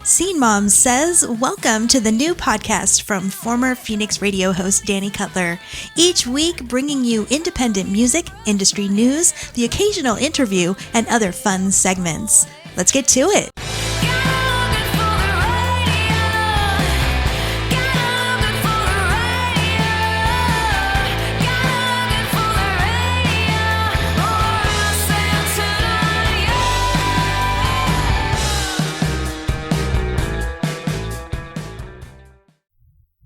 Scene Mom says, welcome to the new podcast from former Phoenix radio host Danny Cutler. Each week bringing you independent music, industry news, the occasional interview, and other fun segments. Let's get to it.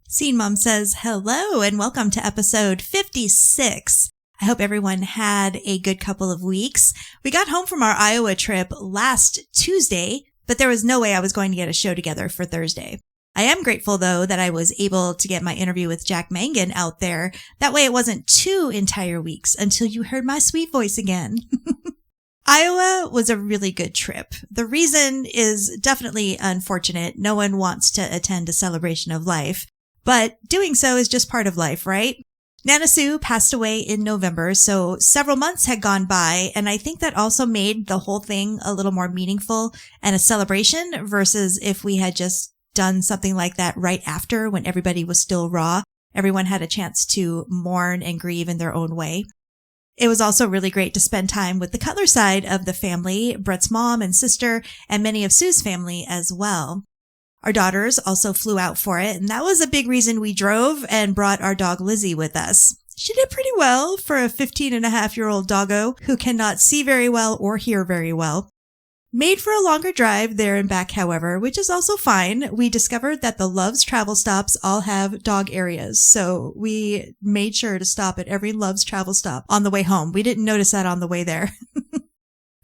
Scene Mom says hello and welcome to episode 56. I hope everyone had a good couple of weeks. We got home from our Iowa trip last Tuesday, but there was no way I was going to get a show together for Thursday. I am grateful, though, that I was able to get my interview with Jack Mangan out there. That way it wasn't 2 entire weeks until you heard my sweet voice again. Iowa was a really good trip. The reason is definitely unfortunate. No one wants to attend a celebration of life. But doing so is just part of life, right? Nana Sue passed away in November, so several months had gone by, and I think that also made the whole thing a little more meaningful and a celebration versus if we had just done something like that right after when everybody was still raw. Everyone had a chance to mourn and grieve in their own way. It was also really great to spend time with the Cutler side of the family, Brett's mom and sister, and many of Sue's family as well. Our daughters also flew out for it, and that was a big reason we drove and brought our dog Lizzie with us. She did pretty well for a 15-and-a-half-year-old doggo who cannot see very well or hear very well. Made for a longer drive there and back, however, which is also fine. We discovered that the Love's travel stops all have dog areas, so we made sure to stop at every Love's travel stop on the way home. We didn't notice that on the way there.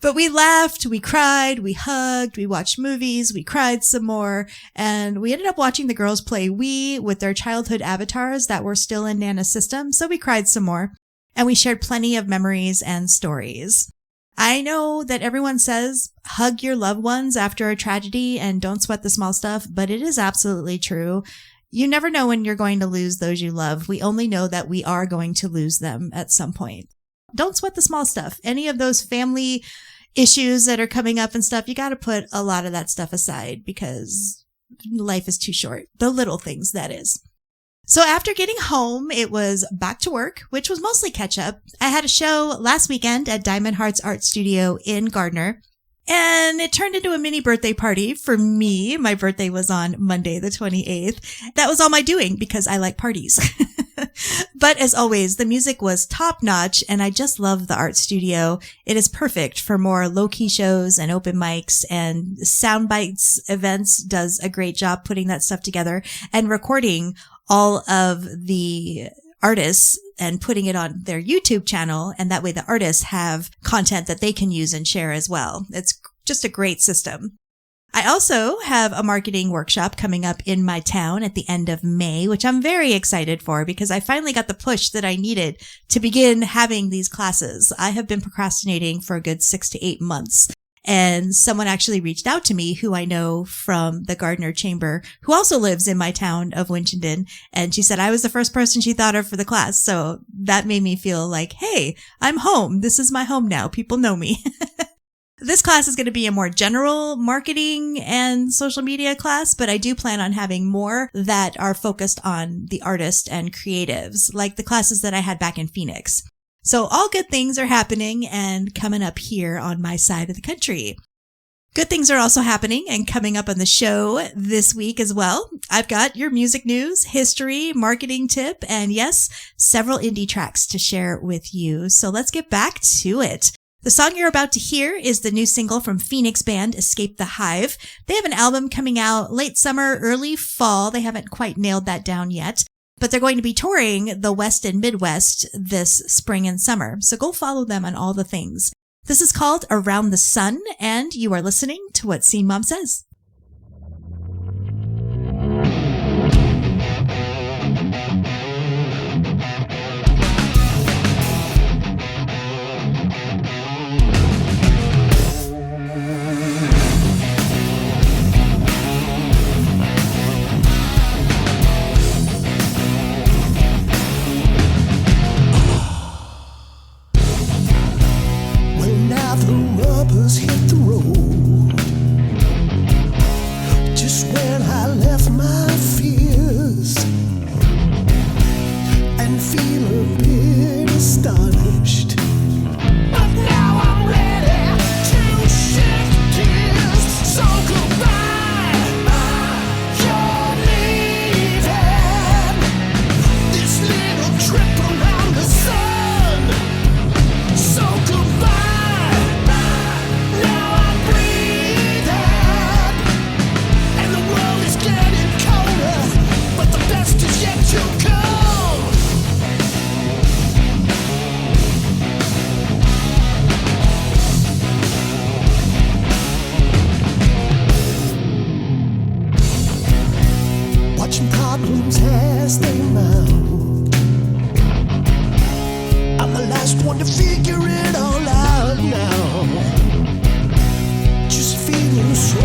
But we laughed, we cried, we hugged, we watched movies, we cried some more, and we ended up watching the girls play Wii with their childhood avatars that were still in Nana's system, so we cried some more. And we shared plenty of memories and stories. I know that everyone says hug your loved ones after a tragedy and don't sweat the small stuff, but it is absolutely true. You never know when you're going to lose those you love. We only know that we are going to lose them at some point. Don't sweat the small stuff. Any of those family issues that are coming up and stuff, you got to put a lot of that stuff aside because life is too short. The little things, that is. So after getting home, it was back to work, which was mostly catch up. I had a show last weekend at Diamond Hearts Art Studio in Gardner, and it turned into a mini birthday party for me. My birthday was on Monday, the 28th. That was all my doing because I like parties. But as always, the music was top notch and I just love the art studio. It is perfect for more low-key shows and open mics, and Soundbites Events does a great job putting that stuff together and recording all of the artists and putting it on their YouTube channel. And that way the artists have content that they can use and share as well. It's just a great system. I also have a marketing workshop coming up in my town at the end of May, which I'm very excited for because I finally got the push that I needed to begin having these classes. I have been procrastinating for a good 6 to 8 months. And someone actually reached out to me who I know from the Gardner Chamber, who also lives in my town of Winchendon. And she said I was the first person she thought of for the class. So that made me feel like, hey, I'm home. This is my home now. People know me. This class is going to be a more general marketing and social media class, but I do plan on having more that are focused on the artist and creatives, like the classes that I had back in Phoenix. So all good things are happening and coming up here on my side of the country. Good things are also happening and coming up on the show this week as well. I've got your music news, history, marketing tip, and yes, several indie tracks to share with you. So let's get back to it. The song you're about to hear is the new single from Phoenix band Escape the Hive. They have an album coming out late summer, early fall. They haven't quite nailed that down yet, but they're going to be touring the West and Midwest this spring and summer. So go follow them on all the things. This is called Around the Sun, and you are listening to What Scene Mom Says. Well, now the rubbers hit the road. watching problems as they mount. I'm the last one to figure it all out now. Just feeling so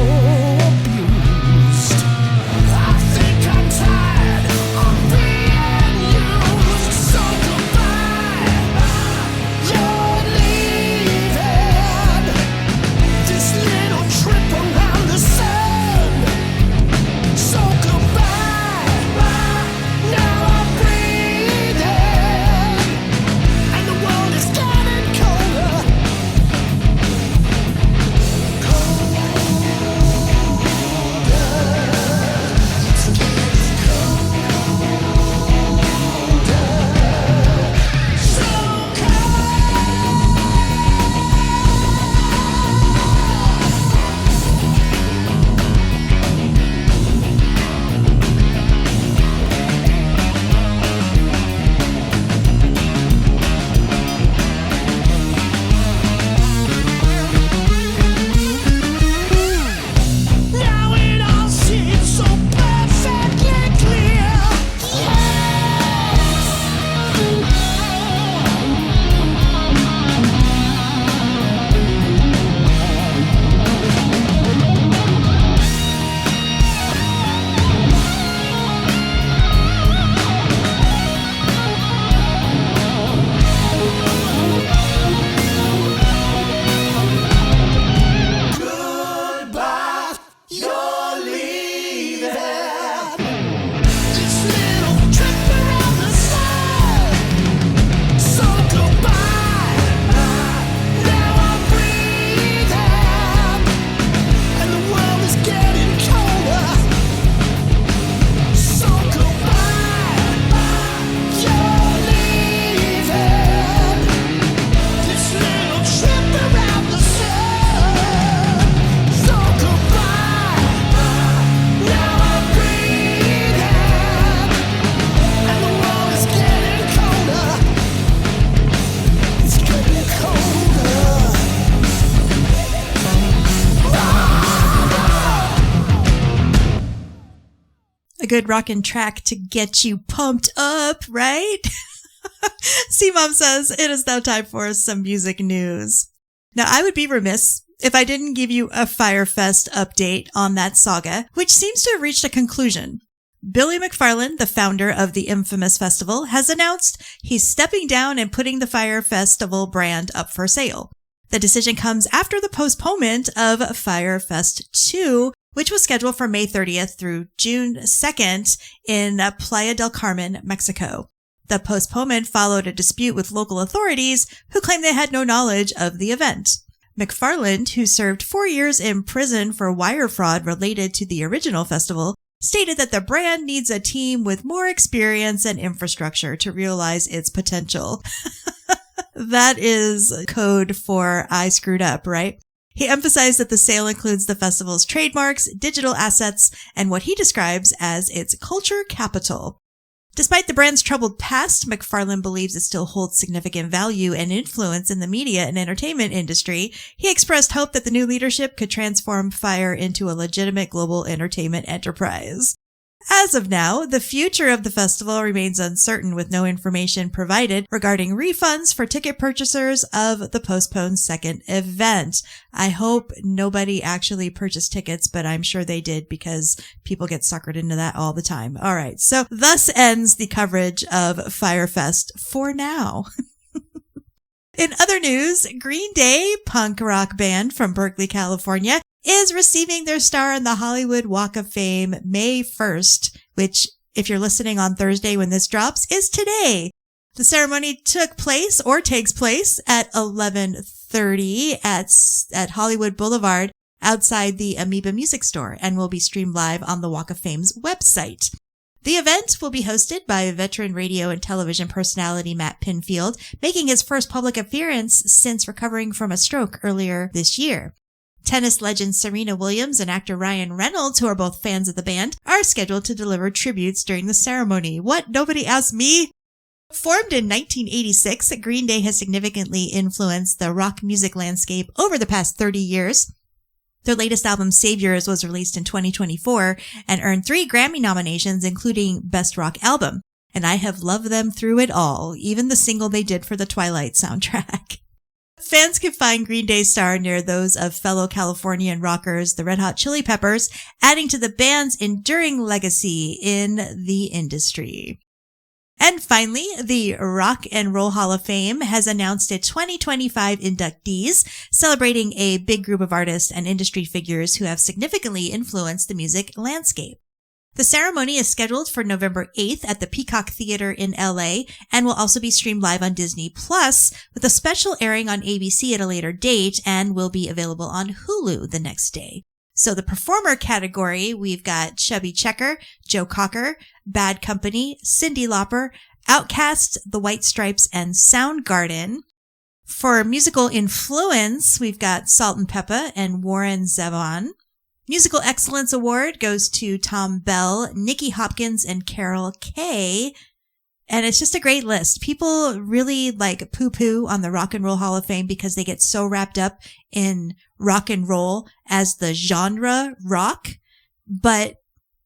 abused. I think I'm tired of being used. So goodbye, you're leaving. This little trip around the sun. So goodbye, now I'm breathing, and the world is getting colder. Now it all seems so perfectly clear. Goodbye, you're leaving. This little trip around the sun. So goodbye, now I'm breathing, and the world is getting colder. So goodbye, you're leaving. This little trip around the sun. So goodbye, now I'm breathing, and the world is getting colder. It's getting colder. A good rockin' track to get you pumped up, right? C-Mom says it is now time for some music news. Now, I would be remiss if I didn't give you a Firefest update on that saga, which seems to have reached a conclusion. Billy McFarland, the founder of the infamous festival, has announced he's stepping down and putting the Fire Festival brand up for sale. The decision comes after the postponement of Firefest 2, which was scheduled for May 30th through June 2nd in Playa del Carmen, Mexico. The postponement followed a dispute with local authorities who claimed they had no knowledge of the event. McFarland, who served 4 years in prison for wire fraud related to the original festival, stated that the brand needs a team with more experience and infrastructure to realize its potential. That is code for I screwed up, right? He emphasized that the sale includes the festival's trademarks, digital assets, and what he describes as its culture capital. Despite the brand's troubled past, McFarland believes it still holds significant value and influence in the media and entertainment industry. He expressed hope that the new leadership could transform Fire into a legitimate global entertainment enterprise. As of now, the future of the festival remains uncertain, with no information provided regarding refunds for ticket purchasers of the postponed second event. I hope nobody actually purchased tickets, but I'm sure they did because people get suckered into that all the time. All right, so thus ends the coverage of Firefest for now. In other news, Green Day, punk rock band from Berkeley, California, is receiving their star on the Hollywood Walk of Fame May 1st, which, if you're listening on Thursday when this drops, is today. The ceremony took place or takes place at 11:30 at Hollywood Boulevard outside the Amoeba Music Store and will be streamed live on the Walk of Fame's website. The event will be hosted by veteran radio and television personality Matt Pinfield, making his first public appearance since recovering from a stroke earlier this year. Tennis legend Serena Williams and actor Ryan Reynolds, who are both fans of the band, are scheduled to deliver tributes during the ceremony. What? Nobody asked me? Formed in 1986, Green Day has significantly influenced the rock music landscape over the past 30 years. Their latest album, Saviors, was released in 2024 and earned 3 Grammy nominations, including Best Rock Album. And I have loved them through it all, even the single they did for the Twilight soundtrack. Fans can find Green Day's star near those of fellow Californian rockers, the Red Hot Chili Peppers, adding to the band's enduring legacy in the industry. And finally, the Rock and Roll Hall of Fame has announced its 2025 inductees, celebrating a big group of artists and industry figures who have significantly influenced the music landscape. The ceremony is scheduled for November 8th at the Peacock Theater in LA and will also be streamed live on Disney Plus, with a special airing on ABC at a later date, and will be available on Hulu the next day. So the performer category, we've got Chubby Checker, Joe Cocker, Bad Company, Cyndi Lauper, Outkast, The White Stripes, and Soundgarden. For musical influence, we've got Salt and Peppa and Warren Zevon. Musical Excellence Award goes to Tom Bell, Nicky Hopkins, and Carol Kay. And it's just a great list. People really like poo-poo on the Rock and Roll Hall of Fame because they get so wrapped up in rock and roll as the genre rock. But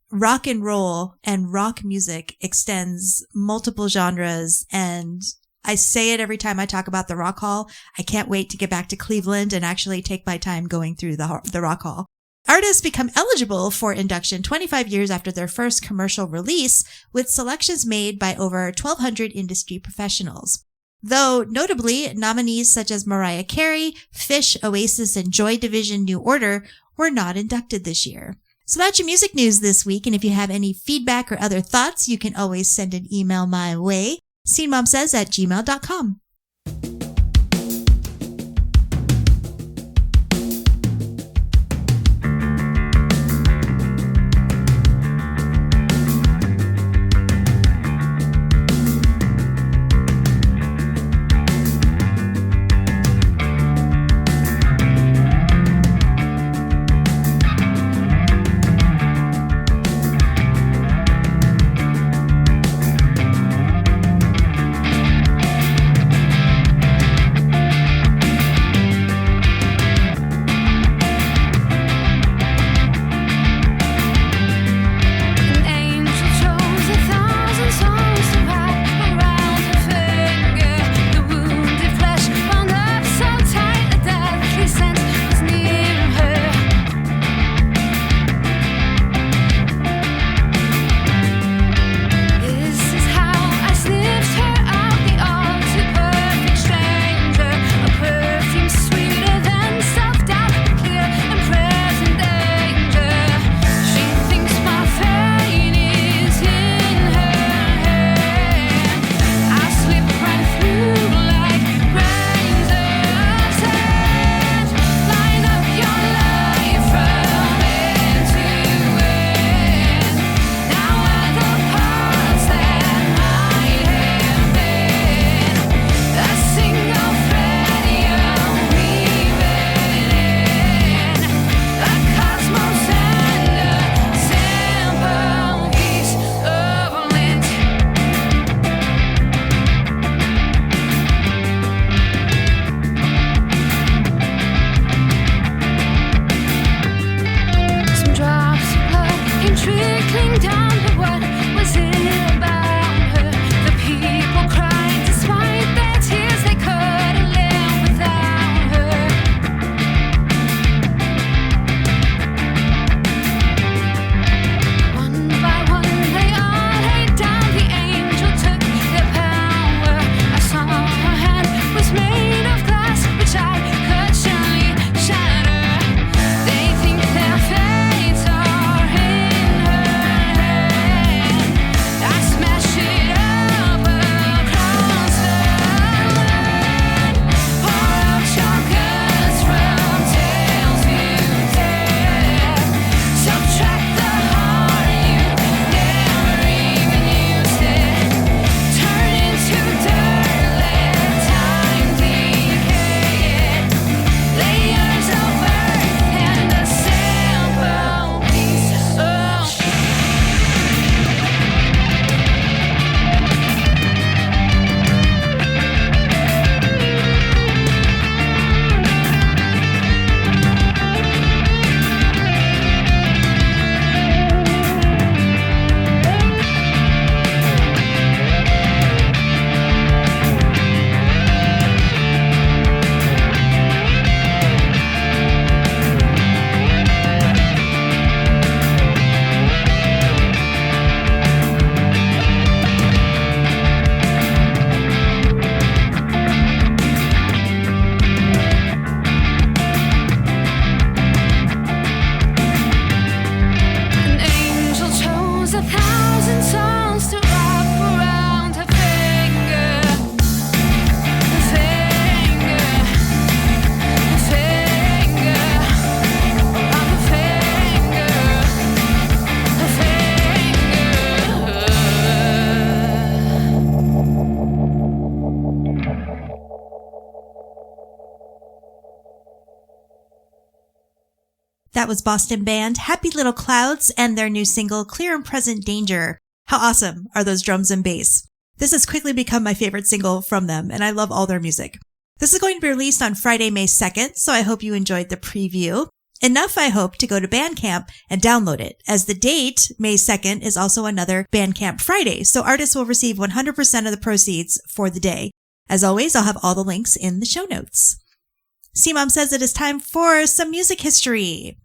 rock and roll and rock music extends multiple genres. And I say it every time I talk about the Rock Hall. I can't wait to get back to Cleveland and actually take my time going through the Rock Hall. Artists become eligible for induction 25 years after their first commercial release, with selections made by over 1,200 industry professionals. Though, notably, nominees such as Mariah Carey, Fish, Oasis, and Joy Division New Order were not inducted this year. So that's your music news this week, and if you have any feedback or other thoughts, you can always send an email my way, scenemomsays@gmail.com. That was Boston band Happy Little Clouds and their new single, Clear and Present Danger. How awesome are those drums and bass? This has quickly become my favorite single from them, and I love all their music. This is going to be released on Friday, May 2nd, so I hope you enjoyed the preview. Enough, I hope, to go to Bandcamp and download it, as the date, May 2nd, is also another Bandcamp Friday, so artists will receive 100% of the proceeds for the day. As always, I'll have all the links in the show notes. C-Mom says it is time for some music history.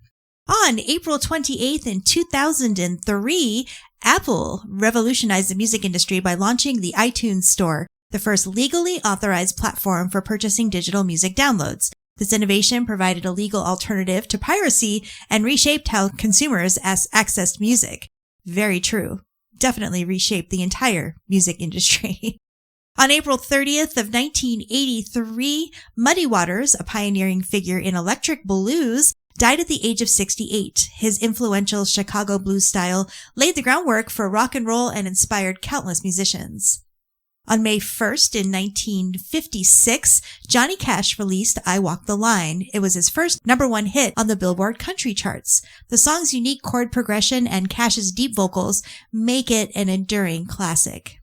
On April 28th in 2003, Apple revolutionized the music industry by launching the iTunes Store, the first legally authorized platform for purchasing digital music downloads. This innovation provided a legal alternative to piracy and reshaped how consumers accessed music. Very true. Definitely reshaped the entire music industry. On April 30th of 1983, Muddy Waters, a pioneering figure in electric blues, died at the age of 68. His influential Chicago blues style laid the groundwork for rock and roll and inspired countless musicians. On May 1st in 1956, Johnny Cash released I Walk the Line. It was his first #1 hit on the Billboard country charts. The song's unique chord progression and Cash's deep vocals make it an enduring classic.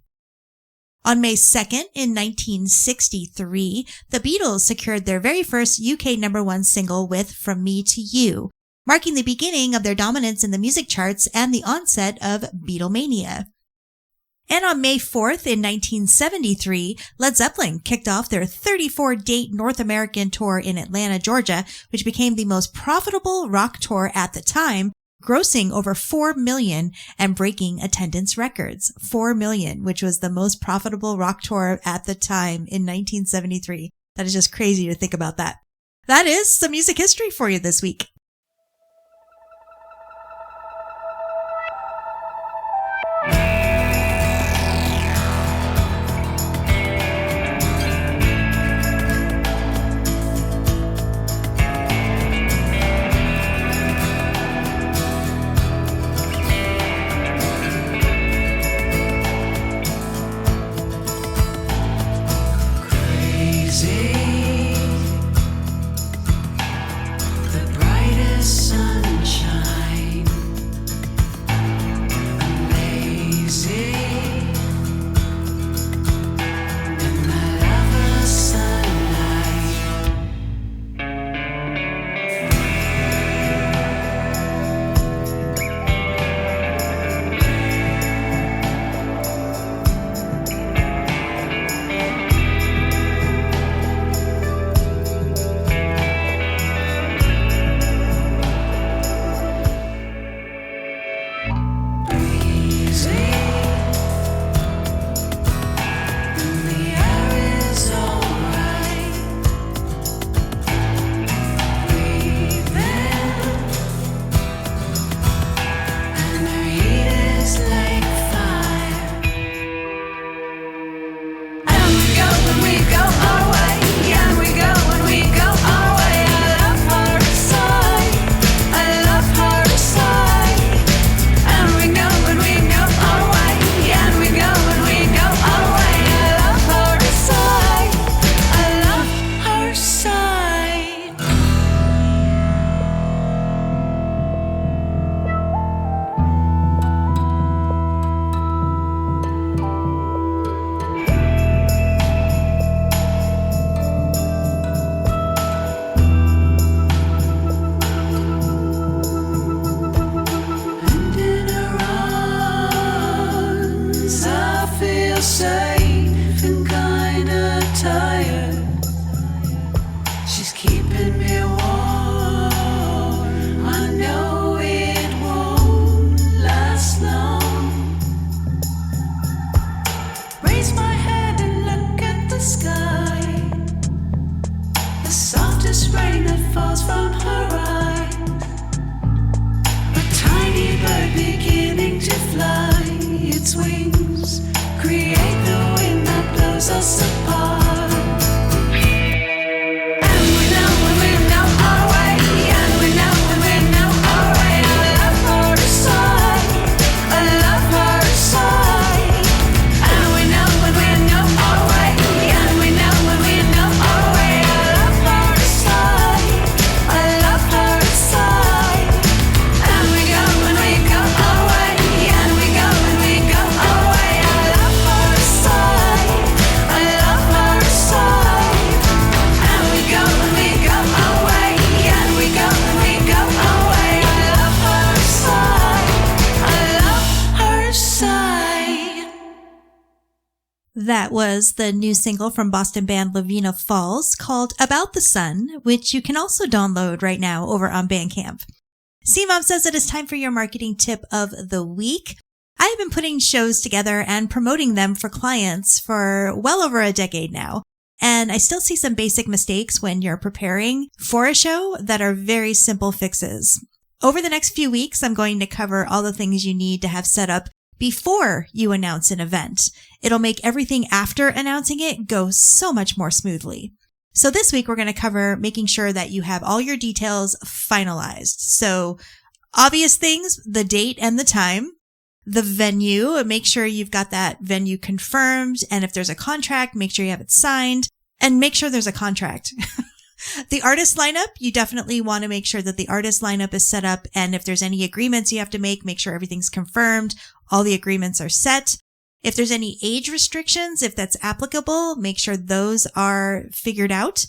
On May 2nd, in 1963, the Beatles secured their very first UK #1 single with From Me to You, marking the beginning of their dominance in the music charts and the onset of Beatlemania. And on May 4th, in 1973, Led Zeppelin kicked off their 34-date North American tour in Atlanta, Georgia, which became the most profitable rock tour at the time, grossing over $4 million and breaking attendance records. $4 million, which was the most profitable rock tour at the time in 1973. That is just crazy to think about that. That is some music history for you this week. That was the new single from Boston band Lavina Falls called About the Sun, which you can also download right now over on Bandcamp. C-Mom says it is time for your marketing tip of the week. I have been putting shows together and promoting them for clients for well over a decade now. And I still see some basic mistakes when you're preparing for a show that are very simple fixes. Over the next few weeks, I'm going to cover all the things you need to have set up before you announce an event. It'll make everything after announcing it go so much more smoothly. So this week, we're going to cover making sure that you have all your details finalized. So obvious things, the date and the time, the venue, make sure you've got that venue confirmed. And if there's a contract, make sure you have it signed and make sure there's a contract. The artist lineup, you definitely want to make sure that the artist lineup is set up. And if there's any agreements you have to make sure everything's confirmed. All the agreements are set. If there's any age restrictions, if that's applicable, make sure those are figured out.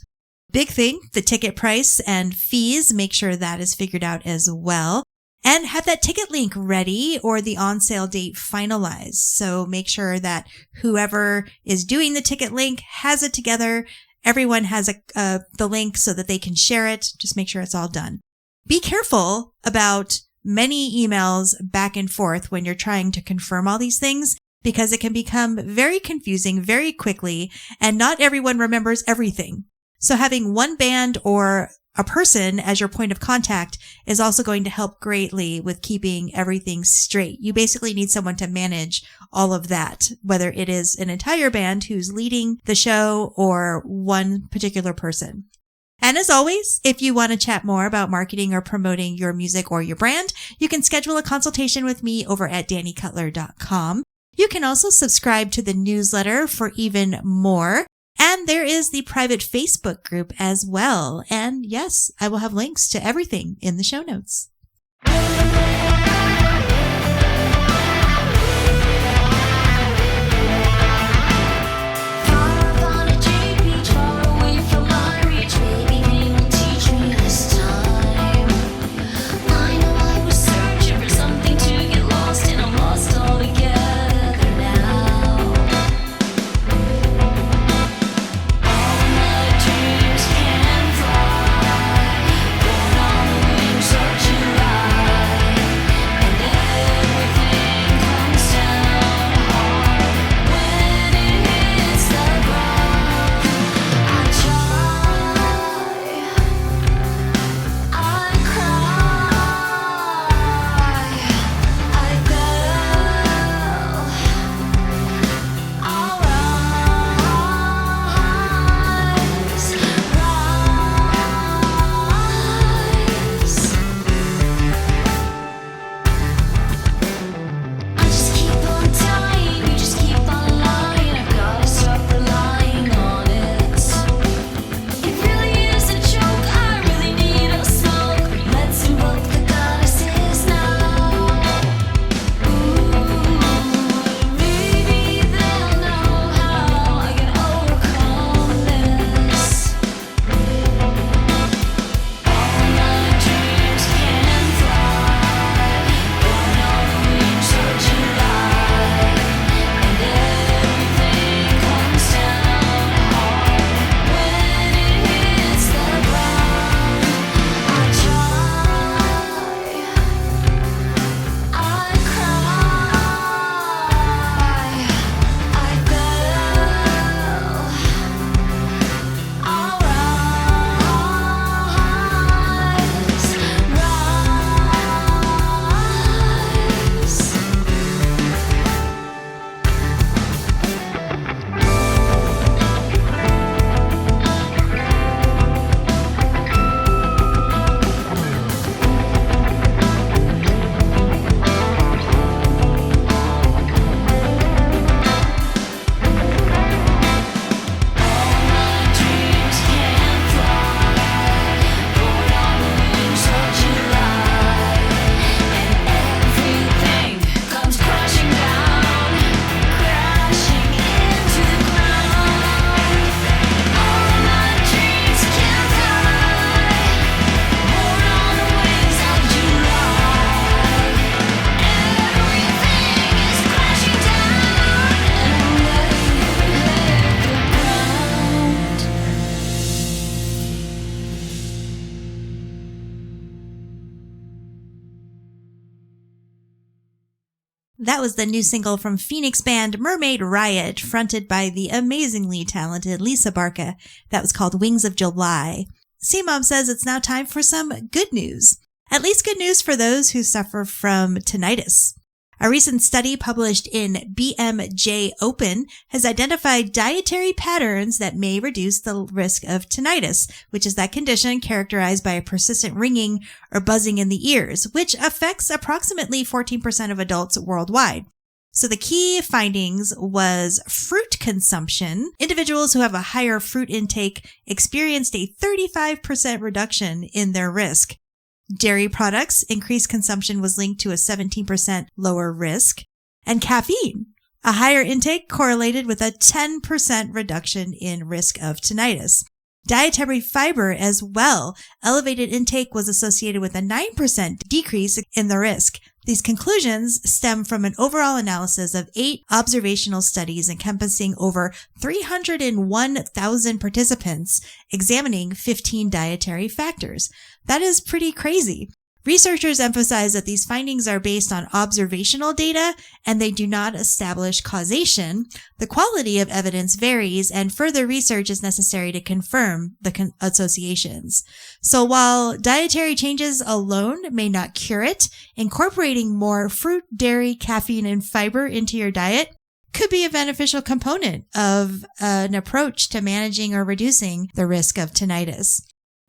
Big thing, the ticket price and fees, make sure that is figured out as well. And have that ticket link ready or the on sale date finalized. So make sure that whoever is doing the ticket link has it together. Everyone has the link so that they can share it. Just make sure it's all done. Be careful about many emails back and forth when you're trying to confirm all these things because it can become very confusing very quickly and not everyone remembers everything. So having one band or a person as your point of contact is also going to help greatly with keeping everything straight. You basically need someone to manage all of that, whether it is an entire band who's leading the show or one particular person. And as always, if you want to chat more about marketing or promoting your music or your brand, you can schedule a consultation with me over at DannyCutler.com. You can also subscribe to the newsletter for even more. And there is the private Facebook group as well. And yes, I will have links to everything in the show notes. That was the new single from Phoenix band Mermaid Riot, fronted by the amazingly talented Lisa Barca. That was called Wings of July. C-Mom says it's now time for some good news. At least good news for those who suffer from tinnitus. A recent study published in BMJ Open has identified dietary patterns that may reduce the risk of tinnitus, which is that condition characterized by a persistent ringing or buzzing in the ears, which affects approximately 14% of adults worldwide. So the key findings was fruit consumption. Individuals who have a higher fruit intake experienced a 35% reduction in their risk. Dairy products, increased consumption was linked to a 17% lower risk. And caffeine, a higher intake correlated with a 10% reduction in risk of tinnitus. Dietary fiber as well. Elevated intake was associated with a 9% decrease in the risk. These conclusions stem from an overall analysis of 8 observational studies encompassing over 301,000 participants, examining 15 dietary factors. That is pretty crazy. Researchers emphasize that these findings are based on observational data and they do not establish causation. The quality of evidence varies and further research is necessary to confirm the associations. So while dietary changes alone may not cure it, incorporating more fruit, dairy, caffeine, and fiber into your diet could be a beneficial component of an approach to managing or reducing the risk of tinnitus.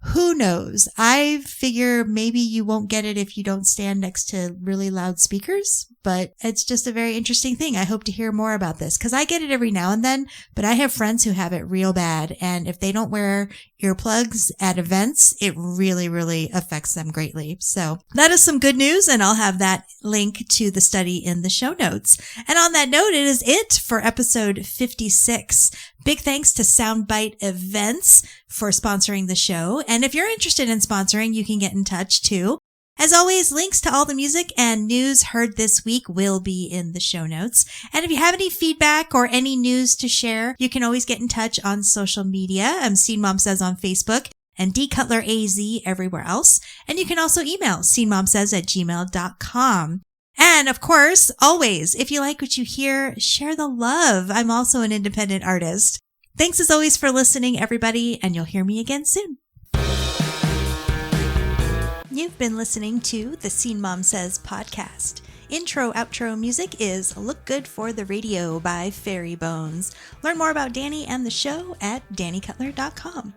Who knows? I figure maybe you won't get it if you don't stand next to really loud speakers, but it's just a very interesting thing. I hope to hear more about this because I get it every now and then, but I have friends who have it real bad. And if they don't wear earplugs at events, it really, really affects them greatly. So that is some good news, and I'll have that link to the study in the show notes. And on that note, it is it for episode 56. Big thanks to Soundbite Events for sponsoring the show. And if you're interested in sponsoring, you can get in touch too. As always, links to all the music and news heard this week will be in the show notes. And if you have any feedback or any news to share, you can always get in touch on social media. I'm scenemomsays on Facebook and dcutleraz everywhere else. And you can also email scenemomsays@gmail.com. And of course, always, if you like what you hear, share the love. I'm also an independent artist. Thanks as always for listening, everybody, and you'll hear me again soon. You've been listening to the Scene Mom Says podcast. Intro-outro music is Look Good for the Radio by Fairy Bones. Learn more about Danny and the show at dannycutler.com.